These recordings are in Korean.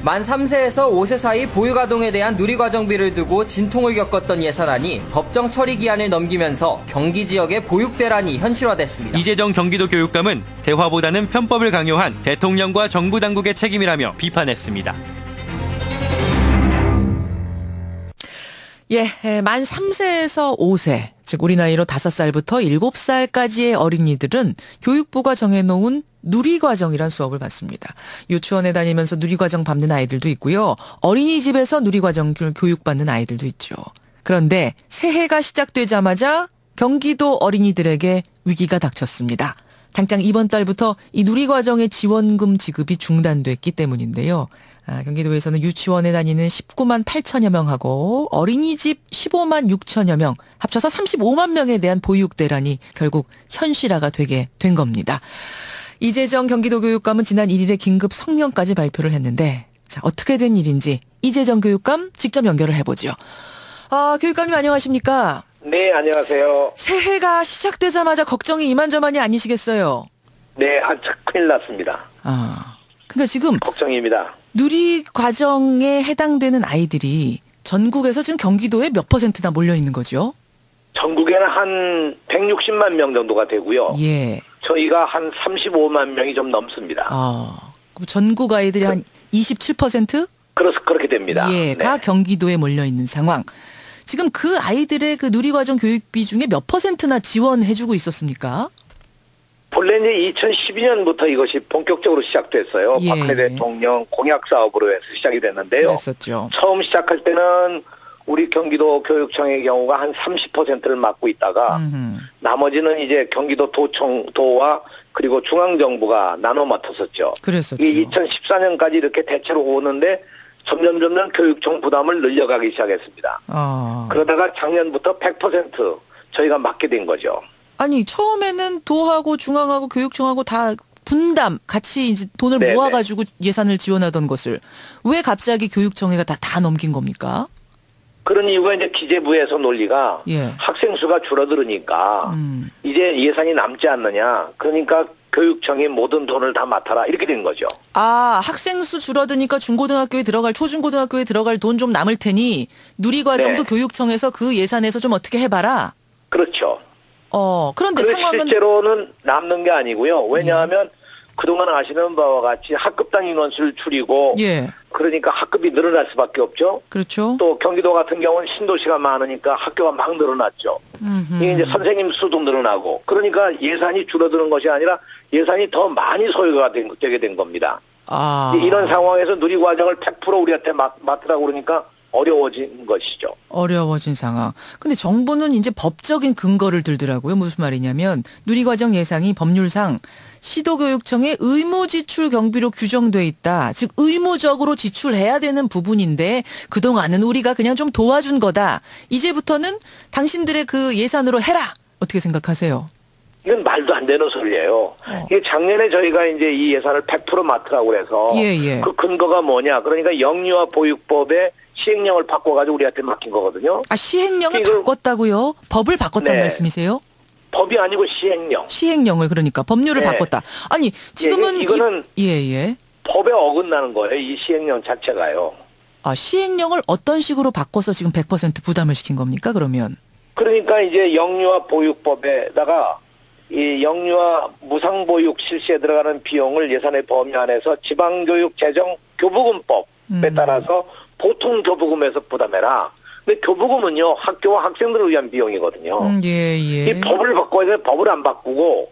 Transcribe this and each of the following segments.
만 3세에서 5세 사이 보육아동에 대한 누리과정비를 두고 진통을 겪었던 예산안이 법정 처리 기한을 넘기면서 경기 지역의 보육대란이 현실화됐습니다. 이재정 경기도 교육감은 대화보다는 편법을 강요한 대통령과 정부 당국의 책임이라며 비판했습니다. 만 3세에서 5세, 즉 우리 나이로 5살부터 7살까지의 어린이들은 교육부가 정해놓은 누리과정이란 수업을 받습니다. 유치원에 다니면서 누리과정 밟는 아이들도 있고요. 어린이집에서 누리과정 교육받는 아이들도 있죠. 그런데 새해가 시작되자마자 경기도 어린이들에게 위기가 닥쳤습니다. 당장 이번 달부터 이 누리과정의 지원금 지급이 중단됐기 때문인데요. 경기도에서는 유치원에 다니는 19만 8천여 명하고 어린이집 15만 6천여 명, 합쳐서 35만 명에 대한 보육대란이 결국 현실화가 되게 된 겁니다. 이재정 경기도 교육감은 지난 1일에 긴급 성명까지 발표를 했는데, 자, 어떻게 된 일인지 이재정 교육감 직접 연결을 해보죠. 교육감님 안녕하십니까? 네, 안녕하세요. 새해가 시작되자마자 걱정이 이만저만이 아니시겠어요? 네, 큰일 났습니다. 그러니까 지금 걱정입니다. 누리과정에 해당되는 아이들이 전국에서 지금 경기도에 몇 %나 몰려 있는 거죠? 전국에는 한 160만 명 정도가 되고요. 예. 저희가 한 35만 명이 좀 넘습니다. 그럼 전국 아이들이 한 27%? 그렇게 됩니다. 가 네. 경기도에 몰려 있는 상황. 지금 그 아이들의 그 누리과정 교육비 중에 몇 %나 지원해주고 있었습니까? 본래 이제 2012년부터 이것이 본격적으로 시작됐어요. 예. 박근혜 대통령 공약 사업으로 해서 시작이 됐는데요. 그랬었죠. 처음 시작할 때는 우리 경기도 교육청의 경우가 한 30%를 맡고 있다가 나머지는 이제 경기도 도와 그리고 중앙정부가 나눠 맡았었죠. 그랬었죠. 이게 2014년까지 이렇게 대체로 오는데 점점 교육청 부담을 늘려가기 시작했습니다. 그러다가 작년부터 100% 저희가 맡게 된 거죠. 아니, 처음에는 도하고 중앙하고 교육청하고 다 분담, 같이 이제 돈을 네네. 모아가지고 예산을 지원하던 것을 왜 갑자기 교육청에가 다 넘긴 겁니까? 그런 이유가 이제 기재부에서 논리가 예. 학생 수가 줄어들으니까 이제 예산이 남지 않느냐. 그러니까 교육청이 모든 돈을 다 맡아라. 이렇게 된 거죠. 학생 수 줄어드니까 중고등학교에 들어갈, 초중고등학교에 들어갈 돈 좀 남을 테니 누리과정도 네. 교육청에서 그 예산에서 좀 어떻게 해봐라. 그렇죠. 그런데 상황은 실제로는 남는 게 아니고요. 왜냐하면 그동안 아시는 바와 같이 학급당 인원수를 줄이고 예. 그러니까 학급이 늘어날 수밖에 없죠. 그렇죠. 또 경기도 같은 경우는 신도시가 많으니까 학교가 막 늘어났죠. 이게 이제 선생님 수도 늘어나고 그러니까 예산이 줄어드는 것이 아니라 예산이 더 많이 소요가 되게 된 겁니다. 이런 상황에서 누리과정을 100% 우리한테 맡으라고 그러니까 어려워진 것이죠. 어려워진 상황. 근데 정부는 이제 법적인 근거를 들더라고요. 무슨 말이냐면 누리과정 예산이 법률상 시도교육청의 의무 지출 경비로 규정돼 있다. 즉 의무적으로 지출해야 되는 부분인데 그동안은 우리가 그냥 좀 도와준 거다. 이제부터는 당신들의 그 예산으로 해라. 어떻게 생각하세요? 이건 말도 안 되는 소리예요. 이게 작년에 저희가 이제 이 예산을 100% 맡으라고 그래서 그 근거가 뭐냐? 그러니까 영유아 보육법의 시행령을 바꿔가지고 우리한테 맡긴 거거든요. 시행령을 바꿨다고요? 법을 바꿨다는 말씀이세요? 법이 아니고 시행령. 시행령을 그러니까 법률을 바꿨다. 아니 지금은 이거는 예. 법에 어긋나는 거예요. 이 시행령 자체가요. 시행령을 어떤 식으로 바꿔서 지금 100% 부담을 시킨 겁니까? 그러면 그러니까 이제 영유아 보육법에다가 이 영유아 무상보육 실시에 들어가는 비용을 예산의 범위 안에서 지방교육 재정 교부금법에 따라서 보통 교부금에서 부담해라. 근데 교부금은요 학교와 학생들을 위한 비용이거든요. 이 법을 바꿔야 되는데 법을 안 바꾸고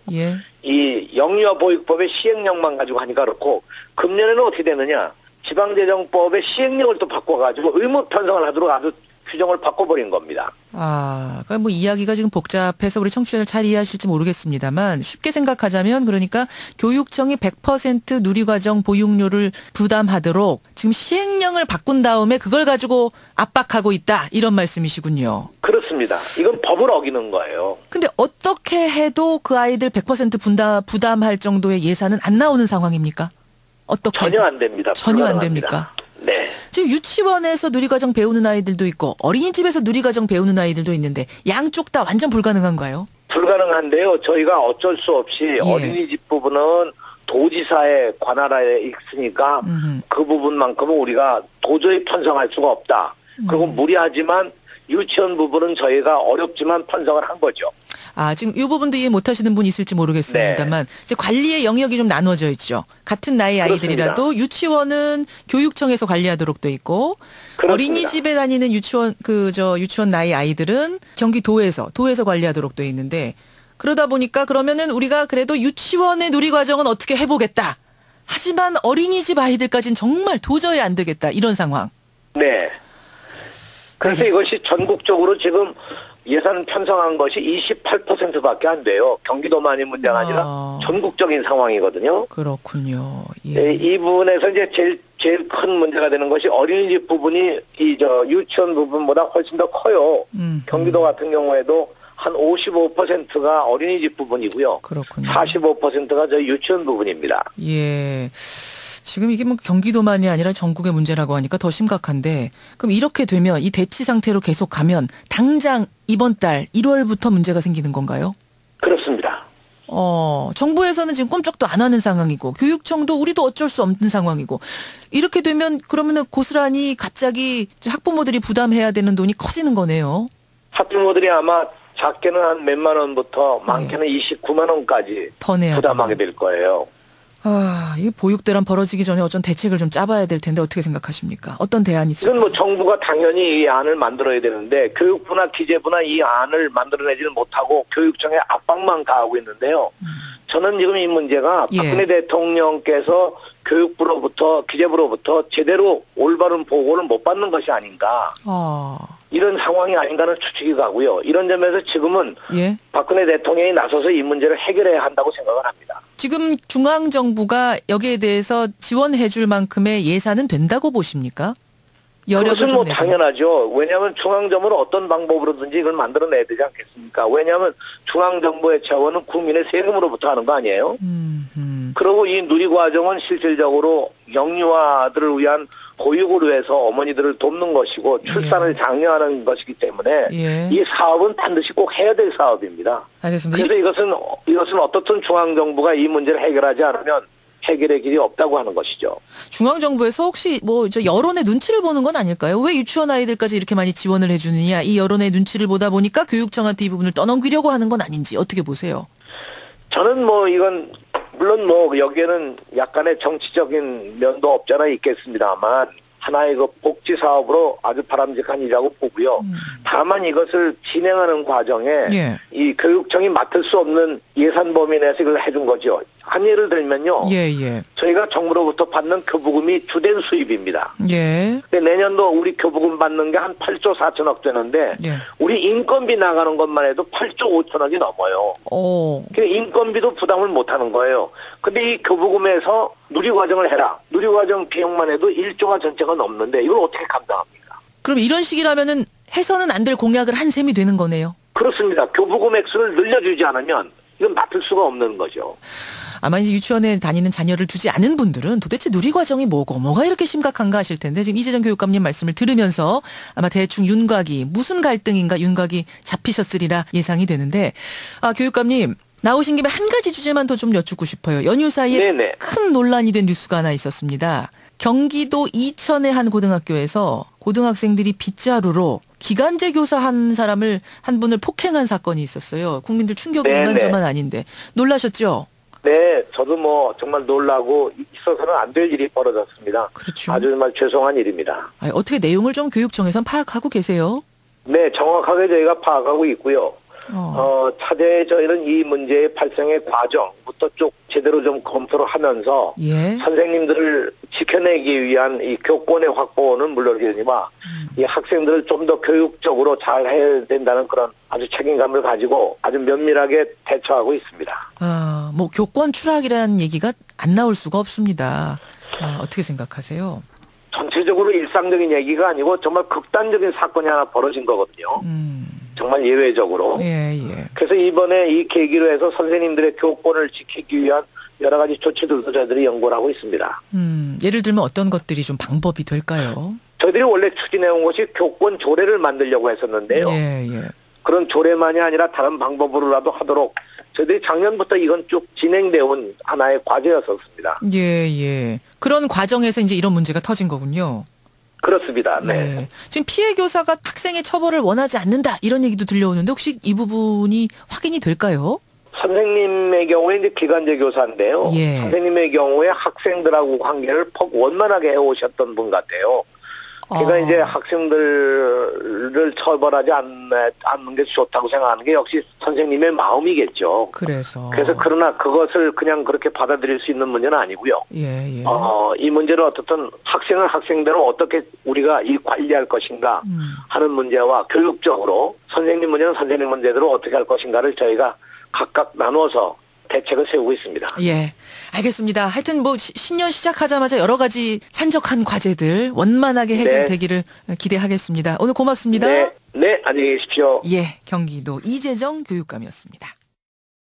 이 영유아 보육법의 시행령만 가지고 하니까 그렇고 금년에는 어떻게 되느냐 지방재정법의 시행령을 또 바꿔가지고 의무 편성을 하도록 아주 규정을 바꿔버린 겁니다. 그러니까 뭐 이야기가 지금 복잡해서 우리 청취자들 잘 이해하실지 모르겠습니다만 쉽게 생각하자면 그러니까 교육청이 100% 누리과정 보육료를 부담하도록 지금 시행령을 바꾼 다음에 그걸 가지고 압박하고 있다 이런 말씀이시군요. 그렇습니다. 이건 법을 어기는 거예요. 근데 어떻게 해도 그 아이들 100% 부담할 정도의 예산은 안 나오는 상황입니까? 어떻게 전혀 안 됩니다. 전혀 안 됩니까? 네. 지금 유치원에서 누리과정 배우는 아이들도 있고 어린이집에서 누리과정 배우는 아이들도 있는데 양쪽 다 완전 불가능한가요? 불가능한데요. 저희가 어쩔 수 없이 어린이집 부분은 도지사의 관할에 있으니까 그 부분만큼은 우리가 도저히 편성할 수가 없다. 그리고 무리하지만 유치원 부분은 저희가 어렵지만 편성을 한 거죠. 지금 이 부분도 이해 못 하시는 분이 있을지 모르겠습니다만, 이제 관리의 영역이 좀 나눠져 있죠. 같은 나이 아이들이라도 그렇습니다. 유치원은 교육청에서 관리하도록 돼 있고, 그렇습니다. 어린이집에 다니는 유치원 나이 아이들은 경기도에서 관리하도록 돼 있는데, 그러다 보니까 그러면은 우리가 그래도 유치원의 누리과정은 어떻게 해보겠다. 하지만 어린이집 아이들까지는 정말 도저히 안 되겠다. 이런 상황. 네. 그래서 이것이 전국적으로 지금 예산 편성한 것이 28%밖에 안 돼요. 경기도만이 문제가 아니라 전국적인 상황이거든요. 그렇군요. 예. 네, 이 부분에서 이제 제일 큰 문제가 되는 것이 어린이집 부분이 유치원 부분보다 훨씬 더 커요. 경기도 같은 경우에도 한 55%가 어린이집 부분이고요. 그렇군요. 45%가 저희 유치원 부분입니다. 예. 지금 이게 뭐 경기도만이 아니라 전국의 문제라고 하니까 더 심각한데, 그럼 이렇게 되면 이 대치 상태로 계속 가면 당장 이번 달 1월부터 문제가 생기는 건가요? 그렇습니다. 정부에서는 지금 꼼짝도 안 하는 상황이고, 교육청도 우리도 어쩔 수 없는 상황이고, 이렇게 되면 그러면은 고스란히 갑자기 학부모들이 부담해야 되는 돈이 커지는 거네요. 학부모들이 아마 작게는 한 몇만 원부터 많게는 29만 원까지 더 내야 부담하게 될 거예요. 이 보육대란 벌어지기 전에 어떤 대책을 좀 짜봐야 될 텐데 어떻게 생각하십니까? 어떤 대안이 있을까요? 이건 정부가 당연히 이 안을 만들어야 되는데 교육부나 기재부나 이 안을 만들어내지는 못하고 교육청에 압박만 가하고 있는데요. 저는 지금 이 문제가 박근혜 대통령께서 교육부로부터 기재부로부터 제대로 올바른 보고를 못 받는 것이 아닌가. 이런 상황이 아닌가는 추측이 가고요. 이런 점에서 지금은 박근혜 대통령이 나서서 이 문제를 해결해야 한다고 생각을 합니다. 지금 중앙정부가 여기에 대해서 지원해 줄 만큼의 예산은 된다고 보십니까? 그것은 뭐 당연하죠. 왜냐하면 중앙정부는 어떤 방법으로든지 이걸 만들어내야 되지 않겠습니까? 왜냐하면 중앙정부의 재원은 국민의 세금으로부터 하는 거 아니에요? 그리고 이 누리과정은 실질적으로 영유아들을 위한 보육을 위해서 어머니들을 돕는 것이고 출산을 장려하는 것이기 때문에 이 사업은 반드시 꼭 해야 될 사업입니다. 알겠습니다. 그래서 이것은 어떻든 중앙정부가 이 문제를 해결하지 않으면 해결의 길이 없다고 하는 것이죠. 중앙정부에서 혹시 여론의 눈치를 보는 건 아닐까요? 왜 유치원 아이들까지 이렇게 많이 지원을 해주느냐, 이 여론의 눈치를 보다 보니까 교육청한테 이 부분을 떠넘기려고 하는 건 아닌지 어떻게 보세요? 저는 이건 물론 여기에는 약간의 정치적인 면도 없잖아 있겠습니다만 하나의 복지 사업으로 아주 바람직한 일이라고 보고요. 다만 이것을 진행하는 과정에 이 교육청이 맡을 수 없는 예산 범위 내에서 이걸 해준 거죠. 한 예를 들면요. 저희가 정부로부터 받는 교부금이 주된 수입입니다. 근데 내년도 우리 교부금 받는 게 한 8조 4천억 되는데 우리 인건비 나가는 것만 해도 8조 5천억이 넘어요. 그러니까 인건비도 부담을 못하는 거예요. 근데 이 교부금에서 누리과정을 해라. 누리과정 비용만 해도 1조가 전체가 넘는데 이걸 어떻게 감당합니까? 그럼 이런 식이라면은 해서는 안 될 공약을 한 셈이 되는 거네요. 그렇습니다. 교부금 액수를 늘려주지 않으면 이건 맡을 수가 없는 거죠. 아마 이제 유치원에 다니는 자녀를 두지 않은 분들은 도대체 누리과정이 뭐가 이렇게 심각한가 하실 텐데, 지금 이재정 교육감님 말씀을 들으면서 아마 대충 윤곽이 무슨 갈등인가 윤곽이 잡히셨으리라 예상이 되는데, 교육감님 나오신 김에 한 가지 주제만 더 좀 여쭙고 싶어요. 연휴 사이에 큰 논란이 된 뉴스가 하나 있었습니다. 경기도 이천의 한 고등학교에서 고등학생들이 빗자루로 기간제 교사 한 분을 폭행한 사건이 있었어요. 국민들 충격이 이만저만 아닌데 놀라셨죠? 네, 저도 정말 놀라고 있어서는 안 될 일이 벌어졌습니다. 그렇죠. 아주 정말 죄송한 일입니다. 어떻게 내용을 좀 교육청에선 파악하고 계세요? 네, 정확하게 저희가 파악하고 있고요. 차제에 저희는 이 문제의 발생의 과정부터 쭉 제대로 좀 검토를 하면서 선생님들을 지켜내기 위한 이 교권의 확보는 물론이지만 이 학생들을 좀 더 교육적으로 잘 해야 된다는 그런 아주 책임감을 가지고 아주 면밀하게 대처하고 있습니다. 교권 추락이라는 얘기가 안 나올 수가 없습니다. 어떻게 생각하세요? 전체적으로 일상적인 얘기가 아니고 정말 극단적인 사건이 하나 벌어진 거거든요. 정말 예외적으로. 그래서 이번에 이 계기로 해서 선생님들의 교권을 지키기 위한 여러 가지 조치들도 저희들이 연구를 하고 있습니다. 예를 들면 어떤 것들이 좀 방법이 될까요? 저희들이 원래 추진해온 것이 교권 조례를 만들려고 했었는데요. 그런 조례만이 아니라 다른 방법으로라도 하도록 저희들이 작년부터 이건 쭉 진행되어 온 하나의 과제였었습니다. 예. 그런 과정에서 이제 이런 문제가 터진 거군요. 그렇습니다. 네. 지금 피해 교사가 학생의 처벌을 원하지 않는다 이런 얘기도 들려오는데 혹시 이 부분이 확인이 될까요? 선생님의 경우에 이제 기간제 교사인데요. 예. 선생님의 경우에 학생들하고 관계를 원만하게 해오셨던 분 같아요. 제가 이제 학생들을 처벌하지 않는 게 좋다고 생각하는 게 역시 선생님의 마음이겠죠. 그래서 그러나 그것을 그냥 그렇게 받아들일 수 있는 문제는 아니고요. 예. 이 문제를 어떻든 학생을 학생대로 어떻게 우리가 이 관리할 것인가 하는 문제와 교육적으로 선생님 문제는 선생님 문제대로 어떻게 할 것인가를 저희가 각각 나눠서 대책을 세우고 있습니다. 예, 알겠습니다. 하여튼 뭐 신년 시작하자마자 여러 가지 산적한 과제들 원만하게 해결되기를 기대하겠습니다. 오늘 고맙습니다. 네, 안녕히 계십시오. 예, 경기도 이재정 교육감이었습니다.